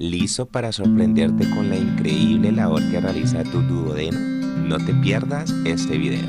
¿Listo para sorprenderte con la increíble labor que realiza tu duodeno? No te pierdas este video.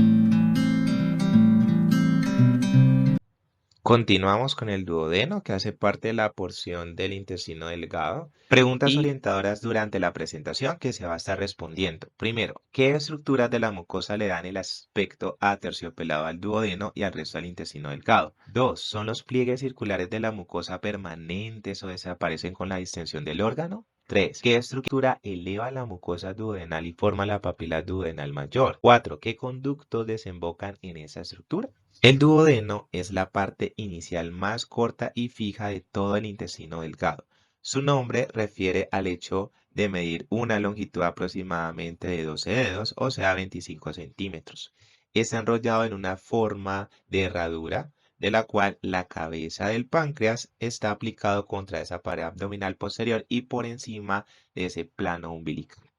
Continuamos con el duodeno, que hace parte de la porción del intestino delgado. Preguntas orientadoras durante la presentación que se va a estar respondiendo. Primero, ¿qué estructuras de la mucosa le dan el aspecto aterciopelado al duodeno y al resto del intestino delgado? Dos, ¿son los pliegues circulares de la mucosa permanentes o desaparecen con la distensión del órgano? 3. ¿Qué estructura eleva la mucosa duodenal y forma la papila duodenal mayor? 4. ¿Qué conductos desembocan en esa estructura? El duodeno es la parte inicial más corta y fija de todo el intestino delgado. Su nombre refiere al hecho de medir una longitud aproximadamente de 12 dedos, o sea, 25 centímetros. Está enrollado en una forma de herradura, de la cual la cabeza del páncreas está aplicado contra esa pared abdominal posterior y por encima de ese plano umbilical.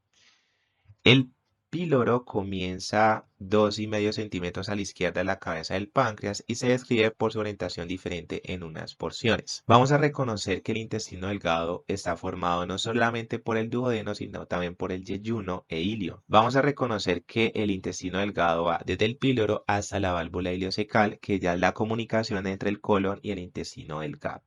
El píloro comienza 2,5 centímetros a la izquierda de la cabeza del páncreas y se describe por su orientación diferente en unas porciones. Vamos a reconocer que el intestino delgado está formado no solamente por el duodeno, sino también por el yeyuno e ilio. Vamos a reconocer que el intestino delgado va desde el píloro hasta la válvula ileocecal, que ya es la comunicación entre el colon y el intestino delgado.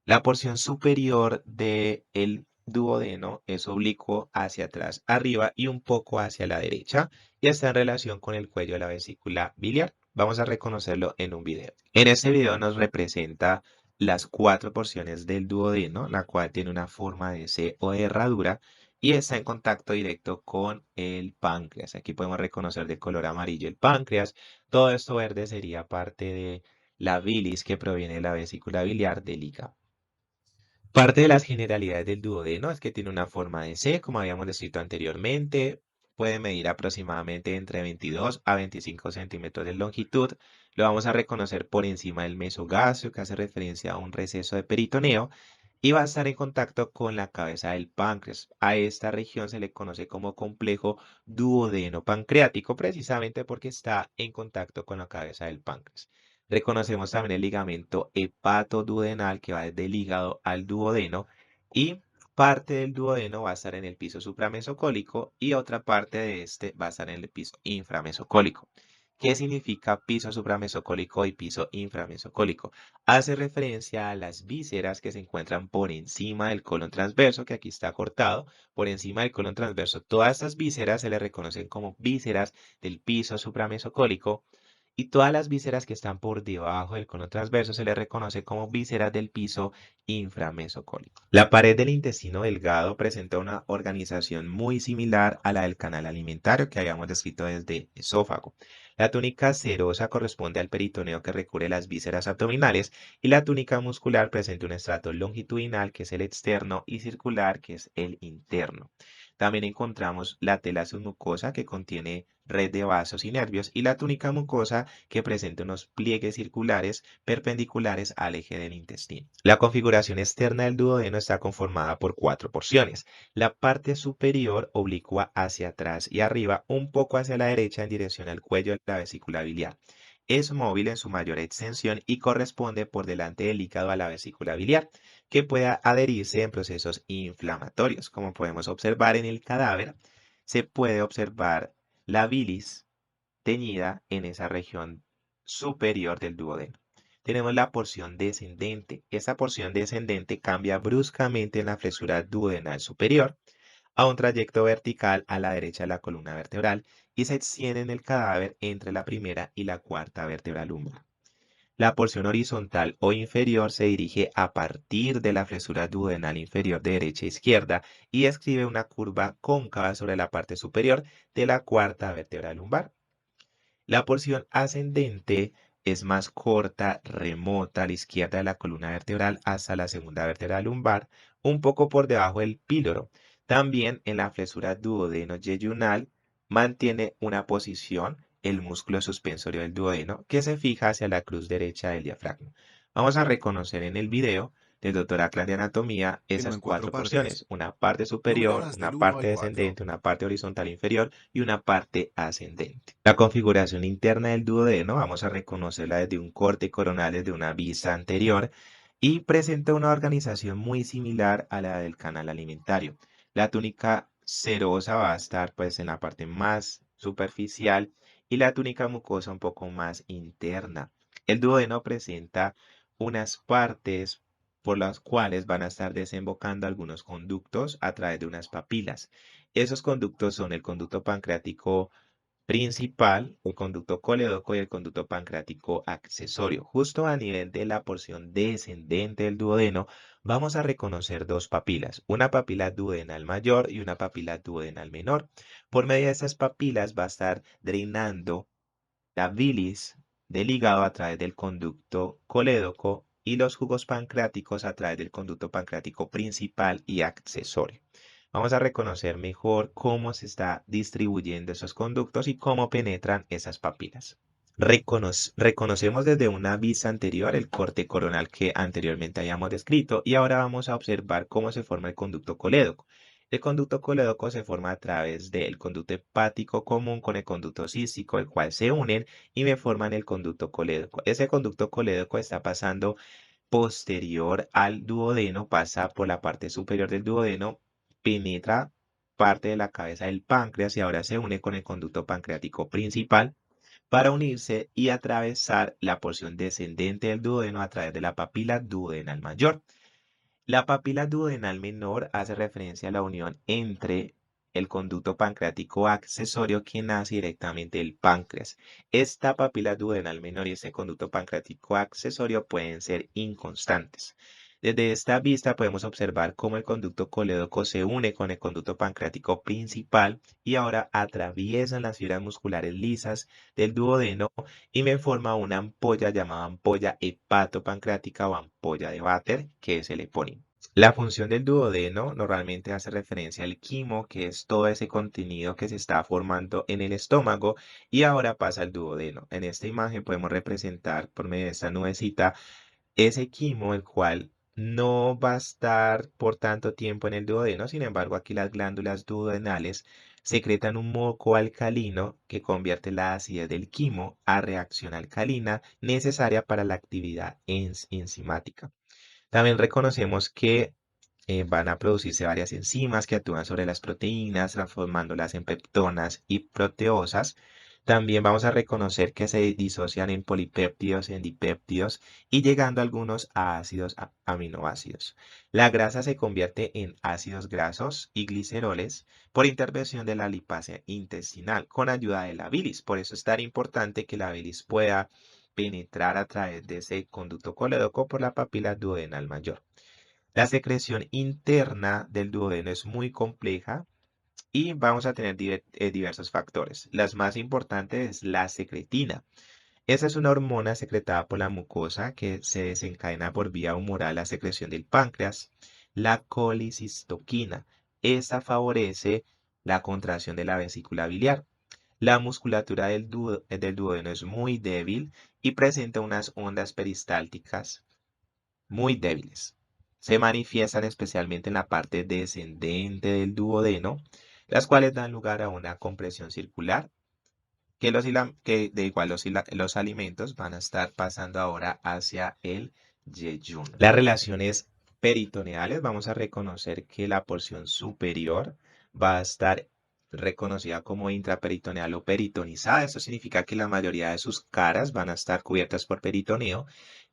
La porción superior del duodeno es oblicuo hacia atrás, arriba y un poco hacia la derecha y está en relación con el cuello de la vesícula biliar. Vamos a reconocerlo en un video. En este video nos representa las 4 porciones del duodeno, la cual tiene una forma de C o de herradura y está en contacto directo con el páncreas. Aquí podemos reconocer de color amarillo el páncreas. Todo esto verde sería parte de la bilis que proviene de la vesícula biliar del hígado. Parte de las generalidades del duodeno es que tiene una forma de C, como habíamos descrito anteriormente. Puede medir aproximadamente entre 22 a 25 centímetros de longitud. Lo vamos a reconocer por encima del mesogástrico, que hace referencia a un receso de peritoneo, y va a estar en contacto con la cabeza del páncreas. A esta región se le conoce como complejo duodeno pancreático, precisamente porque está en contacto con la cabeza del páncreas. Reconocemos también el ligamento hepatoduodenal que va desde el hígado al duodeno y parte del duodeno va a estar en el piso supramesocólico y otra parte de este va a estar en el piso inframesocólico. ¿Qué significa piso supramesocólico y piso inframesocólico? Hace referencia a las vísceras que se encuentran por encima del colon transverso, que aquí está cortado, por encima del colon transverso. Todas estas vísceras se le reconocen como vísceras del piso supramesocólico y todas las vísceras que están por debajo del cono transverso se les reconoce como vísceras del piso inframesocólico. La pared del intestino delgado presenta una organización muy similar a la del canal alimentario que habíamos descrito desde el esófago. La túnica serosa corresponde al peritoneo que recubre las vísceras abdominales y la túnica muscular presenta un estrato longitudinal que es el externo y circular que es el interno. También encontramos la tela submucosa que contiene red de vasos y nervios y la túnica mucosa que presenta unos pliegues circulares perpendiculares al eje del intestino. La configuración externa del duodeno está conformada por 4 porciones. La parte superior oblicua hacia atrás y arriba, un poco hacia la derecha en dirección al cuello de la vesícula biliar. Es móvil en su mayor extensión y corresponde por delante del hígado a la vesícula biliar, que pueda adherirse en procesos inflamatorios. Como podemos observar en el cadáver, se puede observar la bilis teñida en esa región superior del duodeno. Tenemos la porción descendente. Esta porción descendente cambia bruscamente en la flexión duodenal superior a un trayecto vertical a la derecha de la columna vertebral y se extiende en el cadáver entre la primera y la cuarta vértebra lumbar. La porción horizontal o inferior se dirige a partir de la flexión duodenal inferior de derecha a izquierda y describe una curva cóncava sobre la parte superior de la cuarta vértebra lumbar. La porción ascendente es más corta, remota a la izquierda de la columna vertebral hasta la segunda vértebra lumbar, un poco por debajo del píloro. También en la flexura duodeno-yeyunal mantiene una posición el músculo suspensorio del duodeno que se fija hacia la cruz derecha del diafragma. Vamos a reconocer en el video del Dr. Aklan de Anatomía esas En 4 4 partes, porciones, una parte superior, numeradas del una uno parte al 4. descendente, una parte horizontal inferior y una parte ascendente. La configuración interna del duodeno vamos a reconocerla desde un corte coronal desde una vista anterior. y presenta una organización muy similar a la del canal alimentario. La túnica serosa va a estar pues en la parte más superficial y la túnica mucosa un poco más interna. El duodeno presenta unas partes por las cuales van a estar desembocando algunos conductos a través de unas papilas. Esos conductos son el conducto pancreático principal, el conducto colédoco y el conducto pancreático accesorio. Justo a nivel de la porción descendente del duodeno, vamos a reconocer dos papilas, una papila duodenal mayor y una papila duodenal menor. Por medio de estas papilas va a estar drenando la bilis del hígado a través del conducto colédoco y los jugos pancreáticos a través del conducto pancreático principal y accesorio. Vamos a reconocer mejor cómo se está distribuyendo esos conductos y cómo penetran esas papilas. Reconocemos desde una vista anterior el corte coronal que anteriormente habíamos descrito y ahora vamos a observar cómo se forma el conducto colédoco. El conducto colédoco se forma a través del conducto hepático común con el conducto cístico, el cual se unen y me forman el conducto colédoco. Ese conducto colédoco está pasando posterior al duodeno, pasa por la parte superior del duodeno, penetra parte de la cabeza del páncreas y ahora se une con el conducto pancreático principal para unirse y atravesar la porción descendente del duodeno a través de la papila duodenal mayor. La papila duodenal menor hace referencia a la unión entre el conducto pancreático accesorio que nace directamente del páncreas. Esta papila duodenal menor y este conducto pancreático accesorio pueden ser inconstantes. Desde esta vista podemos observar cómo el conducto colédoco se une con el conducto pancreático principal y ahora atraviesan las fibras musculares lisas del duodeno y me forma una ampolla llamada ampolla hepatopancreática o ampolla de Vater, que es el epónimo. La función del duodeno normalmente hace referencia al quimo, que es todo ese contenido que se está formando en el estómago y ahora pasa al duodeno. En esta imagen podemos representar por medio de esta nubecita ese quimo, el cual no va a estar por tanto tiempo en el duodeno, sin embargo aquí las glándulas duodenales secretan un moco alcalino que convierte la acidez del quimo a reacción alcalina necesaria para la actividad enzimática. También reconocemos que van a producirse varias enzimas que actúan sobre las proteínas, transformándolas en peptonas y proteosas. También vamos a reconocer que se disocian en polipéptidos, en dipéptidos y llegando algunos a ácidos aminoácidos. La grasa se convierte en ácidos grasos y gliceroles por intervención de la lipasa intestinal con ayuda de la bilis. Por eso es tan importante que la bilis pueda penetrar a través de ese conducto colédoco por la papila duodenal mayor. La secreción interna del duodeno es muy compleja y vamos a tener diversos factores. Las más importantes es la secretina. Esa es una hormona secretada por la mucosa que se desencadena por vía humoral la secreción del páncreas. La colicistoquina. Esta favorece la contracción de la vesícula biliar. La musculatura del duodeno es muy débil y presenta unas ondas peristálticas muy débiles. Se manifiestan especialmente en la parte descendente del duodeno, las cuales dan lugar a una compresión circular, que de igual los alimentos van a estar pasando ahora hacia el yeyuno. Las relaciones peritoneales, vamos a reconocer que la porción superior va a estar reconocida como intraperitoneal o peritonizada. Esto significa que la mayoría de sus caras van a estar cubiertas por peritoneo,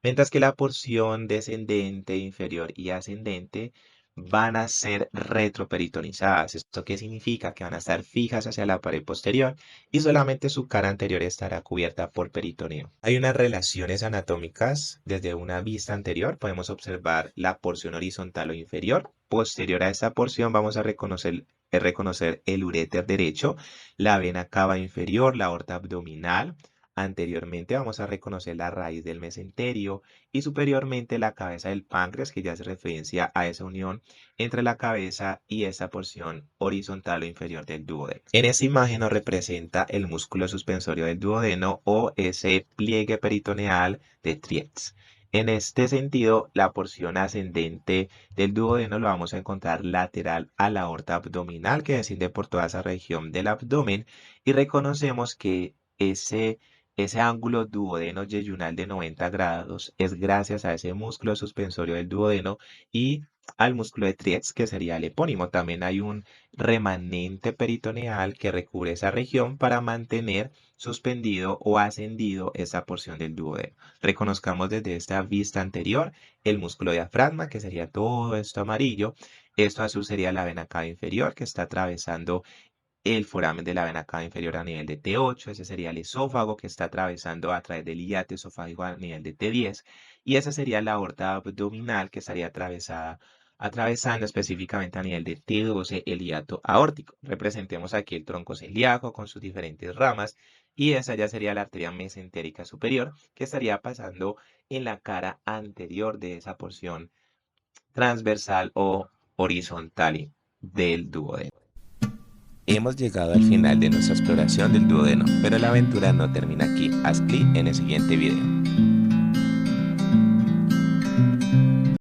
mientras que la porción descendente, inferior y ascendente van a ser retroperitonizadas. ¿Esto qué significa? Que van a estar fijas hacia la pared posterior y solamente su cara anterior estará cubierta por peritoneo. Hay unas relaciones anatómicas desde una vista anterior. Podemos observar la porción horizontal o inferior. Posterior a esta porción vamos a reconocer el uréter derecho, la vena cava inferior, la aorta abdominal. Anteriormente vamos a reconocer la raíz del mesenterio y superiormente la cabeza del páncreas, que ya hace referencia a esa unión entre la cabeza y esa porción horizontal o inferior del duodeno. En esta imagen nos representa el músculo suspensorio del duodeno o ese pliegue peritoneal de Triets. En este sentido, la porción ascendente del duodeno lo vamos a encontrar lateral a la aorta abdominal que desciende por toda esa región del abdomen y reconocemos que ese Ese ángulo duodeno-yeyunal de 90 grados es gracias a ese músculo suspensorio del duodeno y al músculo de Tries, que sería el epónimo. También hay un remanente peritoneal que recubre esa región para mantener suspendido o ascendido esa porción del duodeno. Reconozcamos desde esta vista anterior el músculo diafragma, que sería todo esto amarillo. Esto azul sería la vena cava inferior, que está atravesando el foramen de la vena cava inferior a nivel de T8, ese sería el esófago que está atravesando a través del hiato esofágico a nivel de T10, y esa sería la aorta abdominal que estaría atravesando específicamente a nivel de T12 el hiato aórtico. Representemos aquí el tronco celíaco con sus diferentes ramas, y esa ya sería la arteria mesentérica superior que estaría pasando en la cara anterior de esa porción transversal o horizontal del duodeno. Hemos llegado al final de nuestra exploración del duodeno, pero la aventura no termina aquí. Haz clic en el siguiente video.